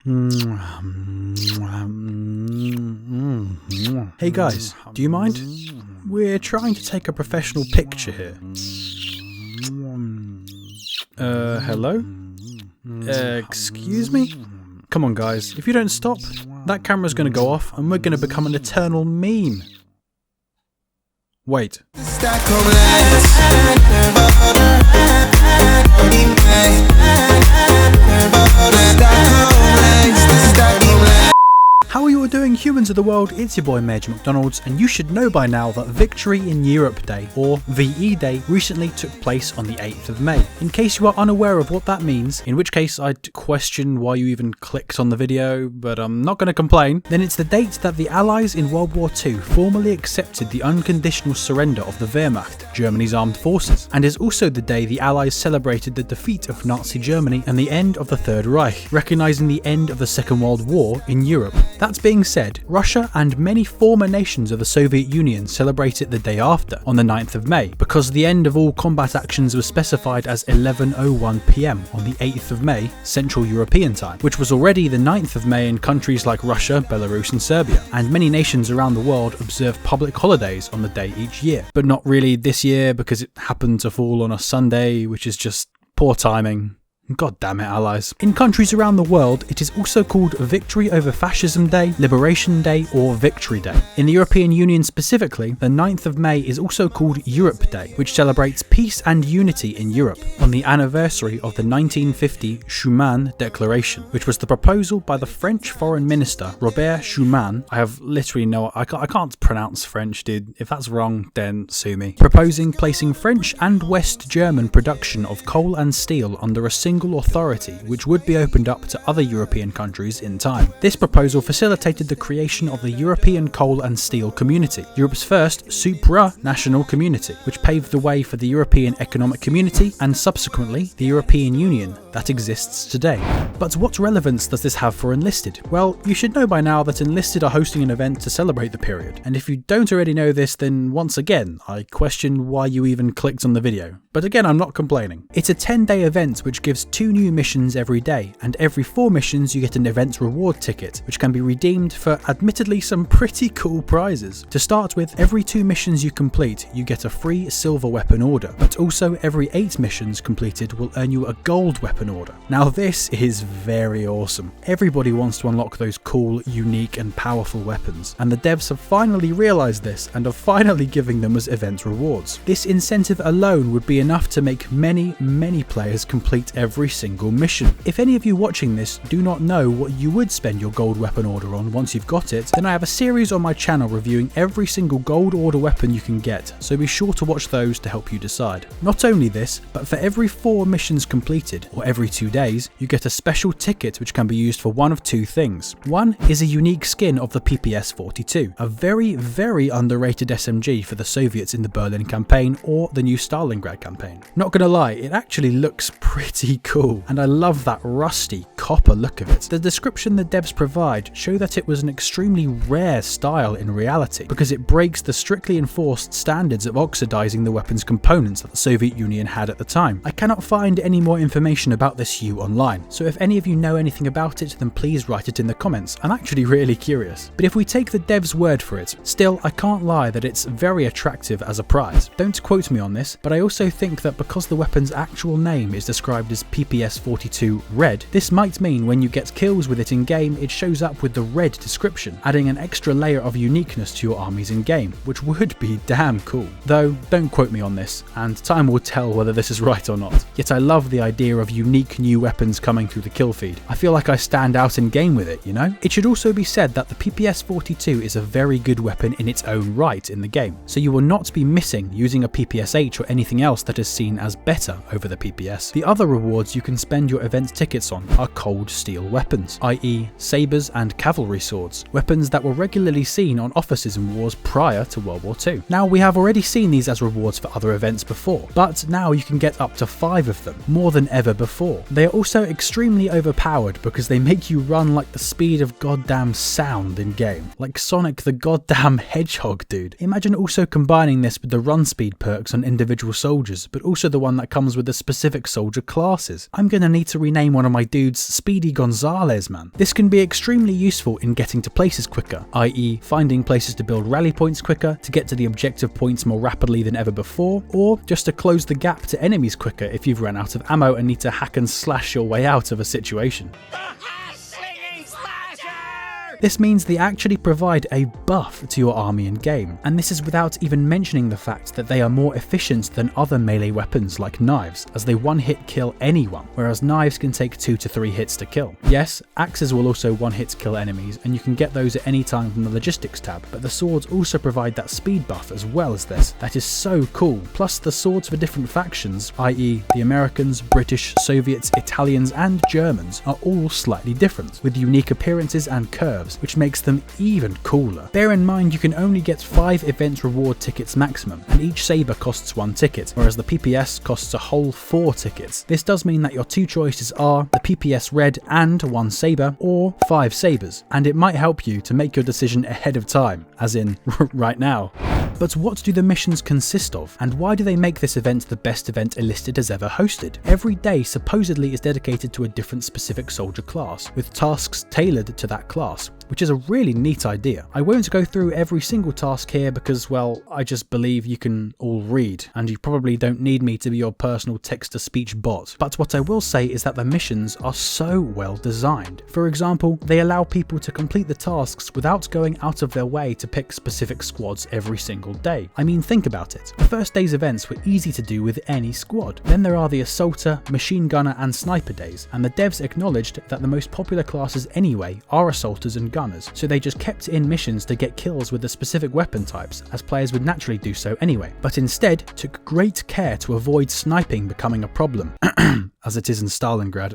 Hey guys, do you mind? We're trying to take a professional picture here. Hello? Excuse me? Come on guys, if you don't stop, that camera's gonna go off and we're gonna become an eternal meme. Wait. How are you all doing, humans of the world? It's your boy MajorMcDonalds, and you should know by now that Victory in Europe Day, or VE Day, recently took place on the 8th of May. In case you are unaware of what that means, in which case I'd question why you even clicked on the video, but I'm not going to complain, then it's the date that the Allies in World War II formally accepted the unconditional surrender of the Wehrmacht, Germany's armed forces, and is also the day the Allies celebrated the defeat of Nazi Germany and the end of the Third Reich, recognising the end of the Second World War in Europe. That being said, Russia and many former nations of the Soviet Union celebrate it the day after, on the 9th of May, because the end of all combat actions was specified as 11:01 PM on the 8th of May, Central European time, which was already the 9th of May in countries like Russia, Belarus and Serbia, and many nations around the world observe public holidays on the day each year, but not really this year because it happened to fall on a Sunday, which is just poor timing. God damn it, Allies. In countries around the world, it is also called Victory Over Fascism Day, Liberation Day, or Victory Day. In the European Union specifically, the 9th of May is also called Europe Day, which celebrates peace and unity in Europe, on the anniversary of the 1950 Schuman Declaration, which was the proposal by the French Foreign Minister Robert Schuman. I have literally I can't pronounce French, dude. If that's wrong, then sue me. Proposing placing French and West German production of coal and steel under a single authority, which would be opened up to other European countries in time. This proposal facilitated the creation of the European Coal and Steel Community, Europe's first supranational community, which paved the way for the European Economic Community and subsequently the European Union that exists today. But what relevance does this have for Enlisted? Well, you should know by now that Enlisted are hosting an event to celebrate the period, and if you don't already know this, then once again, I question why you even clicked on the video. But again, I'm not complaining. It's a 10-day event which gives 2 new missions every day, and every 4 missions you get an event reward ticket, which can be redeemed for admittedly some pretty cool prizes. To start with, every 2 missions you complete, you get a free silver weapon order, but also every 8 missions completed will earn you a gold weapon order. Now this is very awesome. Everybody wants to unlock those cool, unique and powerful weapons, and the devs have finally realised this and are finally giving them as event rewards. This incentive alone would be enough to make many players complete every single mission. If any of you watching this do not know what you would spend your gold weapon order on once you've got it, then I have a series on my channel reviewing every single gold order weapon you can get, so be sure to watch those to help you decide. Not only this, but for every 4 missions completed, or every 2 days, you get a special ticket which can be used for one of 2 things. One is a unique skin of the PPS-42, a very underrated SMG for the Soviets in the Berlin campaign or the new Stalingrad campaign. Not gonna lie, it actually looks pretty cool, and I love that rusty copper look of it. The description the devs provide show that it was an extremely rare style in reality, because it breaks the strictly enforced standards of oxidizing the weapon's components that the Soviet Union had at the time. I cannot find any more information about this hue online, so if any of you know anything about it, then please write it in the comments. I'm actually really curious. But if we take the devs' word for it, still I can't lie that it's very attractive as a prize. Don't quote me on this, but I also think that because the weapon's actual name is described as PPS-42 Red, this might mean when you get kills with it in game, it shows up with the red description, adding an extra layer of uniqueness to your armies in game, which would be damn cool. Though, don't quote me on this, and time will tell whether this is right or not. Yet I love the idea of unique new weapons coming through the kill feed. I feel like I stand out in game with it, you know? It should also be said that the PPS-42 is a very good weapon in its own right in the game, so you will not be missing using a PPS-H or anything else that is seen as better over the PPS. The other rewards you can spend your event tickets on are cold steel weapons, i.e. sabres and cavalry swords, weapons that were regularly seen on officers in wars prior to World War II. Now, we have already seen these as rewards for other events before, but now you can get up to 5 of them, more than ever before. They are also extremely overpowered because they make you run like the speed of goddamn sound in game, like Sonic the goddamn Hedgehog, dude. Imagine also combining this with the run speed perks on individual soldiers, but also the one that comes with the specific soldier classes. classes. I'm gonna need to rename one of my dudes Speedy Gonzalez, man. This can be extremely useful in getting to places quicker, i.e. finding places to build rally points quicker, to get to the objective points more rapidly than ever before, or just to close the gap to enemies quicker if you've run out of ammo and need to hack and slash your way out of a situation. This means they actually provide a buff to your army in game, and this is without even mentioning the fact that they are more efficient than other melee weapons like knives, as they one-hit kill anyone, whereas knives can take 2 to 3 hits to kill. Yes, axes will also one-hit kill enemies, and you can get those at any time from the logistics tab, but the swords also provide that speed buff as well as this. That is so cool. Plus the swords for different factions, i.e. the Americans, British, Soviets, Italians and Germans, are all slightly different, with unique appearances and curves, which makes them even cooler. Bear in mind you can only get 5 event reward tickets maximum, and each saber costs 1 ticket, whereas the PPS costs a whole 4 tickets. This does mean that your 2 choices are the PPS Red and 1 saber, or 5 sabers, and it might help you to make your decision ahead of time, as in right now. But what do the missions consist of, and why do they make this event the best event Enlisted has ever hosted? Every day supposedly is dedicated to a different specific soldier class, with tasks tailored to that class, which is a really neat idea. I won't go through every single task here because, well, I just believe you can all read, and you probably don't need me to be your personal text-to-speech bot. But what I will say is that the missions are so well designed. For example, they allow people to complete the tasks without going out of their way to pick specific squads every single day. I mean, think about it. The first day's events were easy to do with any squad. Then there are the assaulter, machine gunner and sniper days, and the devs acknowledged that the most popular classes anyway are assaulters and gunners, so they just kept in missions to get kills with the specific weapon types, as players would naturally do so anyway, but instead took great care to avoid sniping becoming a problem. As it is in Stalingrad.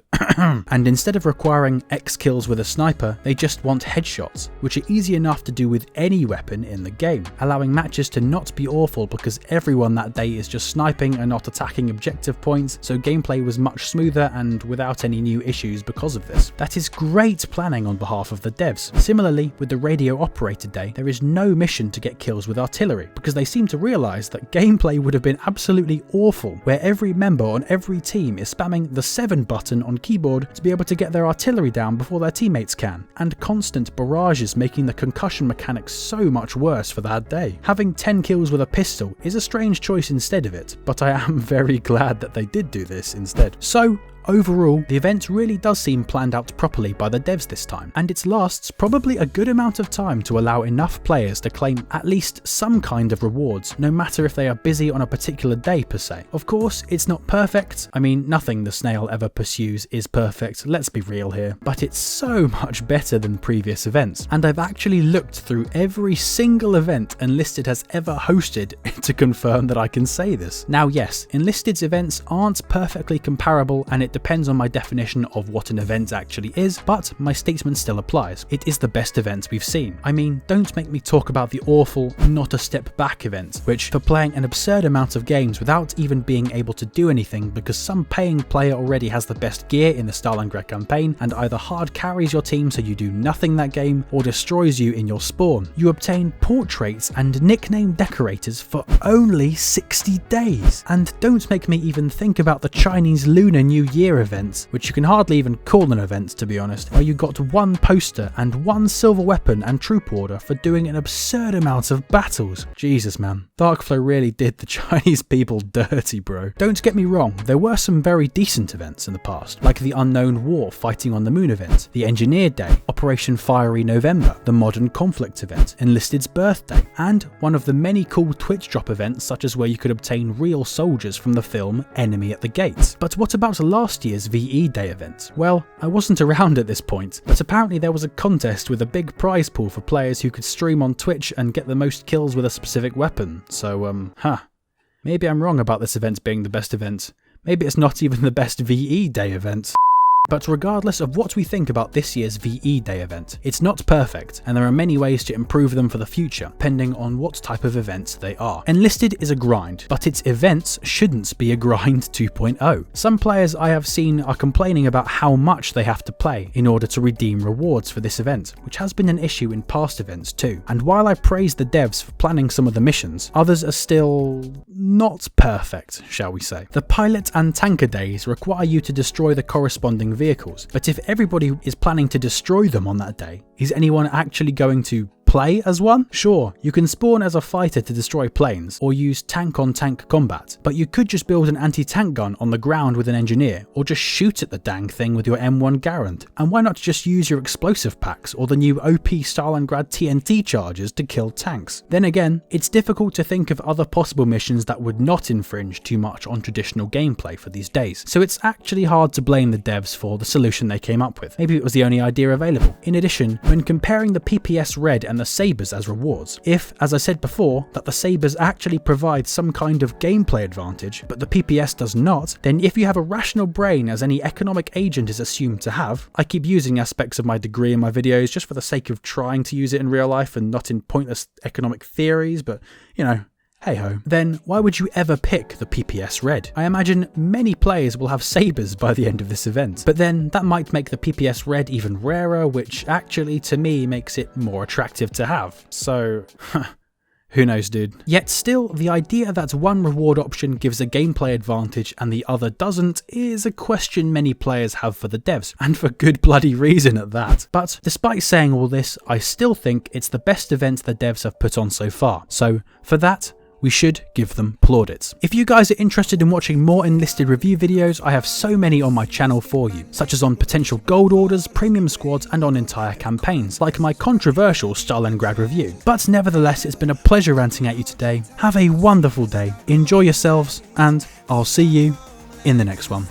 And instead of requiring X kills with a sniper, they just want headshots, which are easy enough to do with any weapon in the game, allowing matches to not be awful because everyone that day is just sniping and not attacking objective points, so gameplay was much smoother and without any new issues because of this. That is great planning on behalf of the devs. Similarly, with the radio operator day, there is no mission to get kills with artillery, because they seem to realise that gameplay would have been absolutely awful, where every member on every team is spamming the 7 button on keyboard to be able to get their artillery down before their teammates can, and constant barrages making the concussion mechanics so much worse for that day. Having 10 kills with a pistol is a strange choice instead of it, but I am very glad that they did do this instead. So, overall, the event really does seem planned out properly by the devs this time, and it lasts probably a good amount of time to allow enough players to claim at least some kind of rewards, no matter if they are busy on a particular day per se. Of course, it's not perfect. I mean, nothing the snail ever pursues is perfect, let's be real here, but it's so much better than previous events, and I've actually looked through every single event Enlisted has ever hosted to confirm that I can say this. Now yes, Enlisted's events aren't perfectly comparable, and it depends on my definition of what an event actually is, but my statement still applies. It is the best event we've seen. I mean, don't make me talk about the awful Not a Step Back event, which, for playing an absurd amount of games without even being able to do anything because some paying player already has the best gear in the Stalingrad campaign and either hard carries your team so you do nothing that game or destroys you in your spawn. You obtain portraits and nickname decorators for only 60 days. And don't make me even think about the Chinese Lunar New Year events, which you can hardly even call an event to be honest, where you got 1 poster and 1 silver weapon and troop order for doing an absurd amount of battles. Jesus man, Darkflow really did the Chinese people dirty, bro. Don't get me wrong, there were some very decent events in the past, like the Unknown War Fighting on the Moon event, the Engineer Day, Operation Fiery November, the Modern Conflict event, Enlisted's Birthday, and one of the many cool Twitch drop events such as where you could obtain real soldiers from the film Enemy at the Gates. But what about last year's VE Day event? Well, I wasn't around at this point, but apparently there was a contest with a big prize pool for players who could stream on Twitch and get the most kills with a specific weapon, so maybe I'm wrong about this event being the best event. Maybe it's not even the best VE Day event. But regardless of what we think about this year's VE Day event, it's not perfect, and there are many ways to improve them for the future, depending on what type of events they are. Enlisted is a grind, but its events shouldn't be a grind 2.0. Some players I have seen are complaining about how much they have to play in order to redeem rewards for this event, which has been an issue in past events too. And while I praise the devs for planning some of the missions, others are still not perfect, shall we say. The pilot and tanker days require you to destroy the corresponding vehicles, but if everybody is planning to destroy them on that day, is anyone actually going to play as one? Sure, you can spawn as a fighter to destroy planes, or use tank-on-tank combat, but you could just build an anti-tank gun on the ground with an engineer, or just shoot at the dang thing with your M1 Garand. And why not just use your explosive packs or the new OP Stalingrad TNT charges to kill tanks? Then again, it's difficult to think of other possible missions that would not infringe too much on traditional gameplay for these days, so it's actually hard to blame the devs for the solution they came up with. Maybe it was the only idea available. In addition, when comparing the PPS Red and the Sabres as rewards, if, as I said before, that the Sabres actually provide some kind of gameplay advantage, but the PPS does not, then if you have a rational brain as any economic agent is assumed to have, I keep using aspects of my degree in my videos just for the sake of trying to use it in real life and not in pointless economic theories, but, you know, hey ho. Then why would you ever pick the PPS Red? I imagine many players will have Sabres by the end of this event, but then that might make the PPS Red even rarer, which actually to me makes it more attractive to have. So, who knows, dude. Yet still, the idea that one reward option gives a gameplay advantage and the other doesn't is a question many players have for the devs, and for good bloody reason at that. But despite saying all this, I still think it's the best event the devs have put on so far. So for that, we should give them plaudits. If you guys are interested in watching more Enlisted review videos, I have so many on my channel for you, such as on potential gold orders, premium squads, and on entire campaigns, like my controversial Stalingrad review. But nevertheless, it's been a pleasure ranting at you today. Have a wonderful day, enjoy yourselves, and I'll see you in the next one.